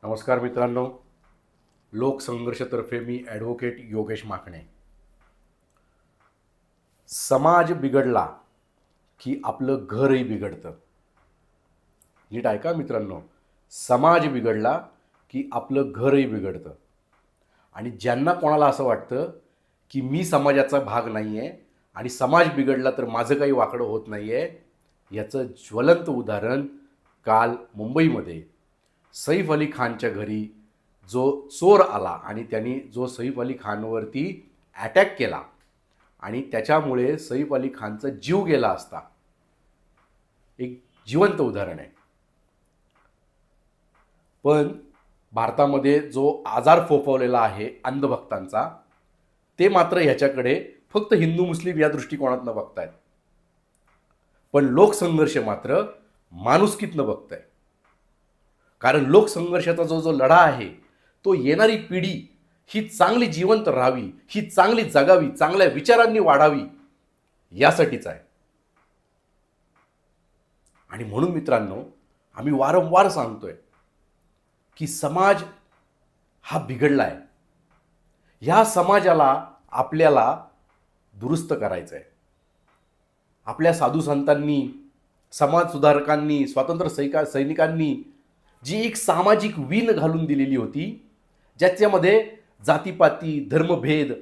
नमस्कार मित्रांनो, लोकसंघर्षतर्फे मी ॲडव्होकेट योगेश माकणे. समाज बिघडला की आपलं घरही बिघडतं. नीट ऐका मित्रांनो, समाज बिघडला की आपलं घरही बिघडतं. आणि ज्यांना कोणाला असं वाटतं की मी समाजाचा भाग नाही आहे आणि समाज बिघडला तर माझं काही वाकडं होत नाही आहे, याचं ज्वलंत उदाहरण काल मुंबईमध्ये सैफ अली खानच्या घरी जो चोर आला आणि त्यांनी जो सैफ अली खानवरती अटॅक केला आणि त्याच्यामुळे सैफ अली खानचा जीव गेला असता, एक जिवंत उदाहरण आहे. पण भारतामध्ये जो आजार फोफवलेला आहे अंधभक्तांचा, ते मात्र ह्याच्याकडे फक्त हिंदू मुस्लिम या दृष्टिकोनातनं बघतायत. पण लोकसंघर्ष मात्र माणुसकीतनं बघताय. कारण लोकसंघर्षाचा जो लढा आहे तो येणारी पिढी ही चांगली जिवंत राहावी, ही चांगली जगावी, चांगल्या विचारांनी वाढावी यासाठीच आहे. आणि म्हणून मित्रांनो, आम्ही वारंवार सांगतोय की समाज हा बिघडला आहे. ह्या समाजाला आपल्याला दुरुस्त करायचं आहे. आपल्या साधू संतांनी, समाज सुधारकांनी, स्वातंत्र्य सैनिकांनी जी एक सामाजिक वीण घालून दिलेली होती, ज्याच्यामध्ये जातीपाती, धर्मभेद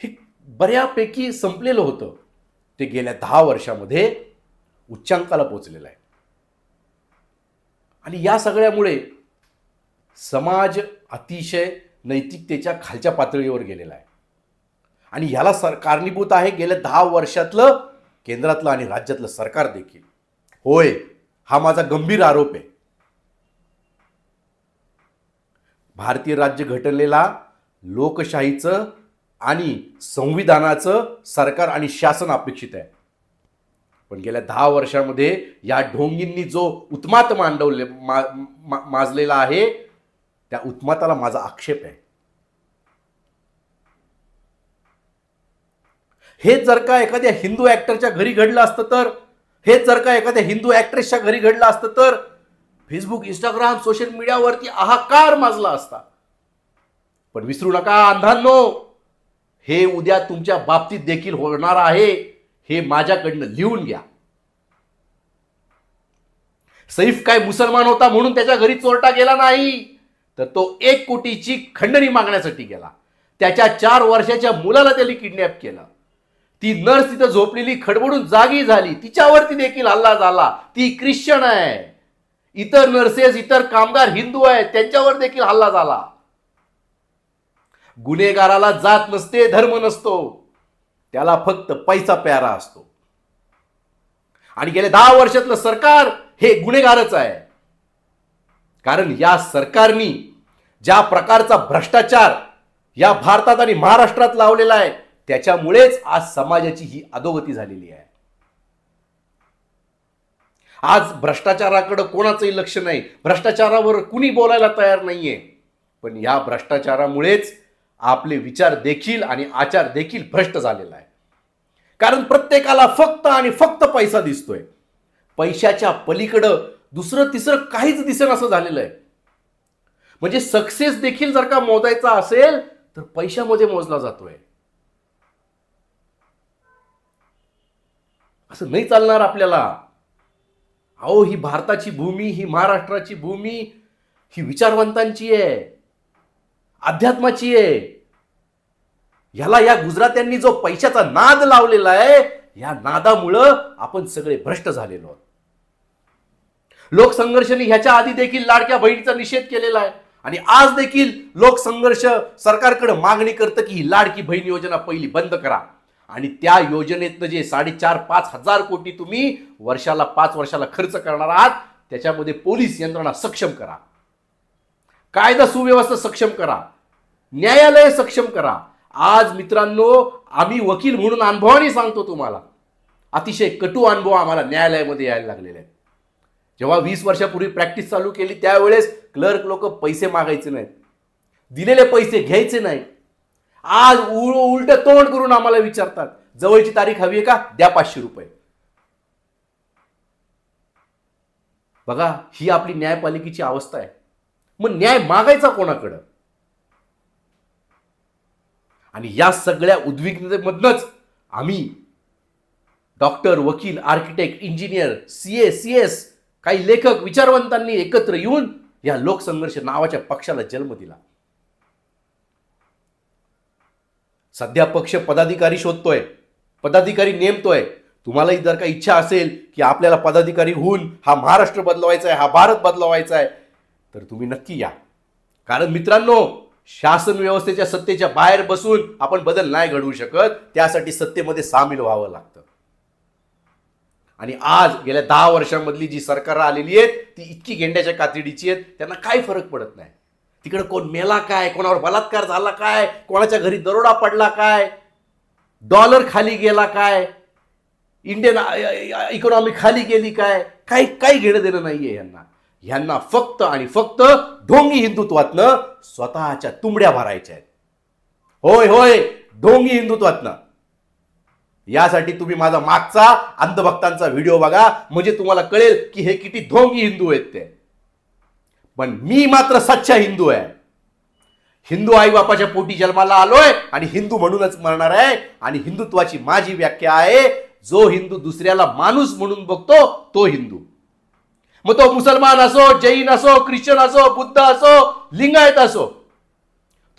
हे बऱ्यापैकी संपलेलं होतं, ते गेल्या 10 वर्षामध्ये उच्चांकाला पोचलेलं आहे. आणि या सगळ्यामुळे समाज अतिशय नैतिकतेच्या खालच्या पातळीवर गेलेला आहे. आणि ह्याला कारणीभूत आहे गेल्या 10 वर्षातलं केंद्रातलं आणि राज्यातलं सरकार देखील. होय, हा माझा गंभीर आरोप आहे. भारतीय राज्यघटनेला लोकशाहीचं आणि संविधानाचं सरकार आणि शासन अपेक्षित आहे. पण गेल्या 10 वर्षामध्ये या ढोंगींनी जो उत्मात माजलेला आहे, त्या उत्माताला माझा आक्षेप आहे. हे जर का एखाद्या हिंदू ॲक्टरच्या घरी घडलं असतं तर, हेच जर का एखाद्या हिंदू ॲक्ट्रेसच्या घरी घडलं असतं तर फेसबुक, इंस्टाग्राम, सोशल मीडियावरती हाहाकार माजला असता. पण विसरू नका अंधांनो, हे उद्या तुमच्या बाबतीत देखील होणार आहे. हे माझ्याकडनं लिहून घ्या. सैफ काय मुसलमान होता म्हणून त्याच्या घरी चोरटा गेला नाही, तर तो 1 कोटीची खंडणी मागण्यासाठी गेला. त्याच्या 4 वर्षाच्या मुलाला त्यांनी किडनॅप केलं. ती नर्स तिथं झोपलेली खडबडून जागी झाली, तिच्यावरती देखील हल्ला झाला. ती ख्रिश्चन आहे. इतर नर्सेस, इतर कामगार हिंदू आहेत, त्यांच्यावर देखील हल्ला झाला. गुन्हेगाराला जात नसते, धर्म नसतो, त्याला फक्त पैसा प्यारा असतो. आणि गेल्या 10 वर्षातलं सरकार हे गुन्हेगारच आहे. कारण या सरकारनी ज्या प्रकारचा भ्रष्टाचार या भारतात आणि महाराष्ट्रात लावलेला आहे, त्याच्यामुळेच आज समाजाची ही अधोगती झालेली आहे. आज भ्रष्टाचाराकडे कोणाचंही लक्ष नाही, भ्रष्टाचारावर कुणी बोलायला तयार नाहीये. पण या भ्रष्टाचारामुळेच आपले विचार देखील आणि आचार देखील भ्रष्ट झालेला आहे. कारण प्रत्येकाला फक्त आणि फक्त पैसा दिसतोय. पैशाच्या पलीकडं दुसरं तिसरं काहीच दिसेना असं झालेलं आहे. म्हणजे सक्सेस देखील जर का मोजायचा असेल तर पैशामध्ये मोजला जातोय. असं नाही चालणार आपल्याला. अहो, ही भारताची भूमी, ही महाराष्ट्राची भूमी, ही विचारवंतांची आहे, अध्यात्माची आहे. ह्याला या गुजरात्यांनी जो पैशाचा नाद लावलेला आहे, या नादामुळं आपण सगळे भ्रष्ट झालेलो आहोत. लोकसंघर्षाने ह्याच्या आधी देखील लाडक्या बहिणीचा निषेध केलेला आहे. आणि आज देखील लोकसंघर्ष सरकारकडे मागणी करतं की ही लाडकी बहीण योजना पहिली बंद करा. आणि त्या योजनेतनं जे 4,500-5 हजार कोटी तुम्ही वर्षाला 5 वर्षाला खर्च करणार आहात, त्याच्यामध्ये पोलीस यंत्रणा सक्षम करा, कायदा सुव्यवस्था सक्षम करा, न्यायालय सक्षम करा. आज मित्रांनो, आम्ही वकील म्हणून अनुभवाने सांगतो तुम्हाला, अतिशय कटू अनुभव आम्हाला न्यायालयामध्ये यायला लागलेले आहेत. जेव्हा 20 वर्षापूर्वी प्रॅक्टिस चालू केली त्यावेळेस क्लर्क लोक पैसे मागायचे नाहीत, दिलेले पैसे घ्यायचे नाहीत. आज उलट तोंड करून आम्हाला विचारतात, जवळची तारीख हवी आहे का, द्या 500 रुपये. बघा, ही आपली न्यायपालिकेची अवस्था आहे. मग न्याय मागायचा कोणाकडं? आणि या सगळ्या उद्विग्नतेमधनच आम्ही डॉक्टर, वकील, आर्किटेक्ट, इंजिनियर, सीए, CS, काही लेखक, विचारवंतांनी एकत्र येऊन या लोकसंघर्ष नावाच्या पक्षाला जन्म दिला. सध्या पक्ष पदाधिकारी शोधतोय, पदाधिकारी नेमतोय. तुम्हालाही जर का इच्छा असेल की आपल्याला पदाधिकारी होऊन हा महाराष्ट्र बदलवायचा आहे, हा भारत बदलवायचा आहे, तर तुम्ही नक्की या. कारण मित्रांनो, शासन व्यवस्थेच्या सत्तेच्या बाहेर बसून आपण बदल नाही घडवू शकत. त्यासाठी सत्तेमध्ये सामील व्हावं लागतं. आणि आज गेल्या 10 वर्षांमधली जी सरकार आलेली आहेत ती इतकी गेंड्याच्या कातडीची आहेत, त्यांना काही फरक पडत नाही. तिकडे कोण मेला काय, कोणावर बलात्कार झाला काय, कोणाच्या घरी दरोडा पडला काय, डॉलर खाली गेला काय, इंडियन इकॉनॉमी खाली गेली काय, काही घेणं देणं नाहीये यांना फक्त आणि फक्त ढोंगी हिंदुत्वातनं स्वतःच्या तुंबड्या भरायच्या आहेत. होय होय, ढोंगी हिंदुत्वातनं. यासाठी तुम्ही माझा मागचा अंधभक्तांचा व्हिडिओ बघा, म्हणजे तुम्हाला कळेल की हे किती ढोंगी हिंदू आहेत ते. पण मी मात्र सच्चा हिंदू आहे. हिंदू आई बापाच्या पोटी जन्माला आलोय आणि हिंदू म्हणूनच मरणार आहे. आणि हिंदुत्वाची माझी व्याख्या आहे, जो हिंदू दुसऱ्याला माणूस म्हणून बघतो तो हिंदू. मग तो मुसलमान असो, जैन असो, ख्रिश्चन असो, बुद्ध असो, लिंगायत असो.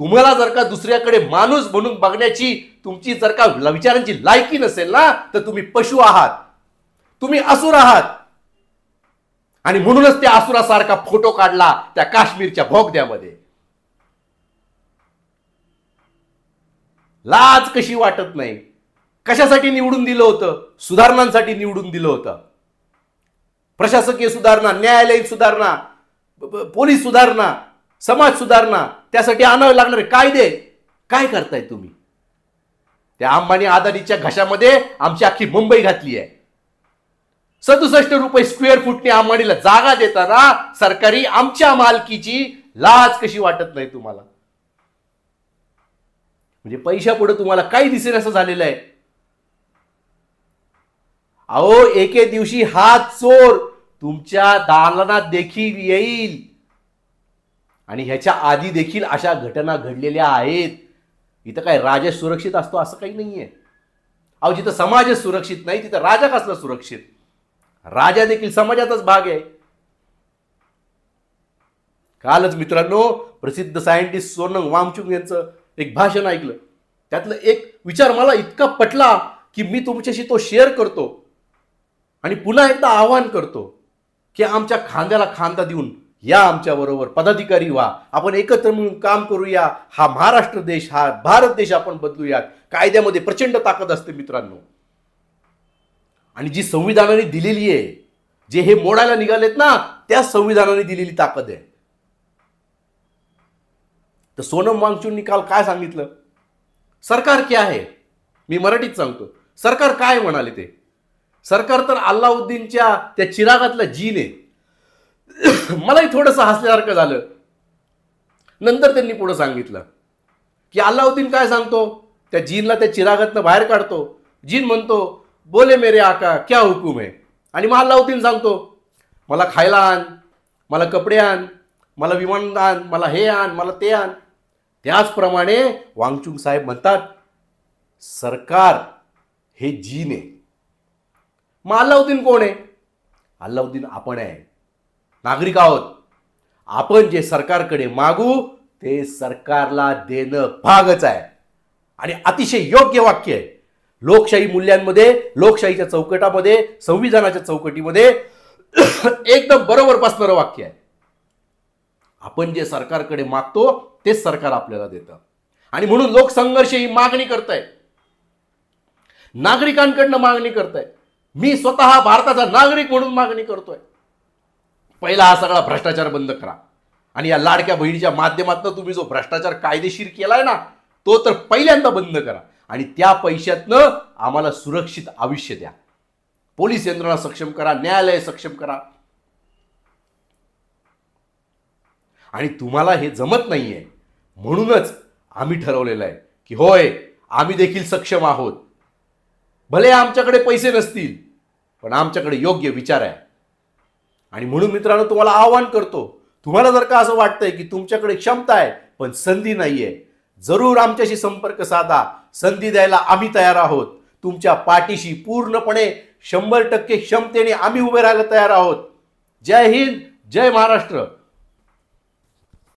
तुम्हाला जर का दुसऱ्याकडे माणूस म्हणून बघण्याची तुमची जर का विचारांची लायकी नसेल ना, तर तुम्ही पशु आहात, तुम्ही असुर आहात. आणि म्हणूनच त्या असुरासारखा फोटो काढला त्या काश्मीरच्या भोगद्यामध्ये. लाज कशी वाटत नाही? कशासाठी निवडून दिलं होतं? सुधारणांसाठी निवडून दिलं होतं. प्रशासकीय सुधारणा, न्यायालयीन सुधारणा, पोलीस सुधारणा, समाज सुधारणा, त्यासाठी आणावे लागणारे कायदे. काय करताय तुम्ही? त्या अंबानी अदानीच्या घशामध्ये आमची अख्खी मुंबई घातली आहे. 67 रुपये स्क्वेअर फुटने अंबानीला जागा देताना सरकारी आमच्या मालकीची लाज कशी वाटत नाही तुम्हाला? म्हणजे पैशापुढे तुम्हाला काही दिसेल असं झालेलं आहे. अहो, एके दिवशी हा चोर तुमच्या दालनात देखील येईल. आणि ह्याच्या आधी देखील अशा घटना घडलेल्या आहेत. इथं काय राजा सुरक्षित असतो असं काही नाहीये. अहो, जिथं समाज सुरक्षित नाही तिथं राजा कसला सुरक्षित? राजा देखील समाजाचाच भाग आहे. कालच मित्रांनो, प्रसिद्ध सायंटिस्ट सोनम वांगचुक यांचं एक भाषण ऐकलं. त्यातलं एक विचार मला इतका पटला की मी तुमच्याशी तो शेअर करतो आणि पुन्हा एकदा आवाहन करतो की आमच्या खांद्याला खांदा देऊन या, आमच्या बरोबर पदाधिकारी व्हा, आपण एकत्र मिळून काम करूया. हा महाराष्ट्र देश, हा भारत देश आपण बदलूया. कायद्यामध्ये प्रचंड ताकद असते मित्रांनो. आणि जी संविधानाने दिलेली आहे, जे हे मोडायला निघालेत ना, त्या संविधानाने दिलेली ताकद आहे. तर सोनम वांगचुकनी काल काय सांगितलं? सरकार क्या है? मी मराठीत सांगतो. सरकार काय म्हणाले ते? सरकार तर अल्लाउद्दीनच्या त्या चिरागातला जीन आहे. मलाही थोडंसं हसल्यासारखं झालं. नंतर त्यांनी पुढे सांगितलं की अल्लाउद्दीन काय सांगतो, त्या जीनला त्या चिरागातनं बाहेर काढतो. जीन म्हणतो, बोले मेरे आका क्या हुकुम है. आणि मग अल्लाउद्दीन सांगतो, मला खायला आण, मला कपडे आण, मला विमान आण, मला हे आण, मला ते आण. त्याचप्रमाणे वांगचुक साहेब म्हणतात, सरकार हे जीन आहे. मग अल्लाउद्दीन कोण आहे? अल्लाउद्दीन आपण आहे, नागरिक आहोत. आपण जे सरकारकडे मागू ते सरकारला देणं भागच आहे. आणि अतिशय योग्य वाक्य आहे. लोकशाही मूल्यांमध्ये, लोकशाहीच्या चौकटामध्ये, संविधानाच्या चौकटीमध्ये एकदम बरोबर बसणारं वाक्य आहे. आपण जे सरकारकडे मागतो तेच सरकार आपल्याला देतं. आणि म्हणून लोकसंघर्ष ही मागणी करताय, नागरिकांकडनं मागणी करताय. मी स्वतः भारताचा नागरिक म्हणून मागणी करतोय, पहिला हा सगळा भ्रष्टाचार बंद करा. आणि या लाडक्या बहिणीच्या माध्यमातून तुम्ही जो भ्रष्टाचार कायदेशीर केलाय ना, तो तर पहिल्यांदा बंद करा. आणि त्या पैशातनं आम्हाला सुरक्षित आयुष्य द्या. पोलीस यंत्रणा सक्षम करा, न्यायालय सक्षम करा. आणि तुम्हाला हे जमत नाहीये, म्हणूनच आम्ही ठरवलेलं आहे की होय, आम्ही देखील सक्षम आहोत. भले आमच्याकडे पैसे नसतील, पण आमच्याकडे योग्य विचार आहे. आणि म्हणून मित्रांनो तुम्हाला आवाहन करतो, तुम्हाला जर का असं वाटतंय की तुमच्याकडे क्षमता आहे पण संधी नाहीये, जरूर आमच्याशी संपर्क साधा. संधी द्यायला आम्ही तयार आहोत. तुमच्या पाठीशी पूर्णपणे 100% क्षमतेने आम्ही उभे राहायला तयार आहोत. जय हिंद, जय महाराष्ट्र.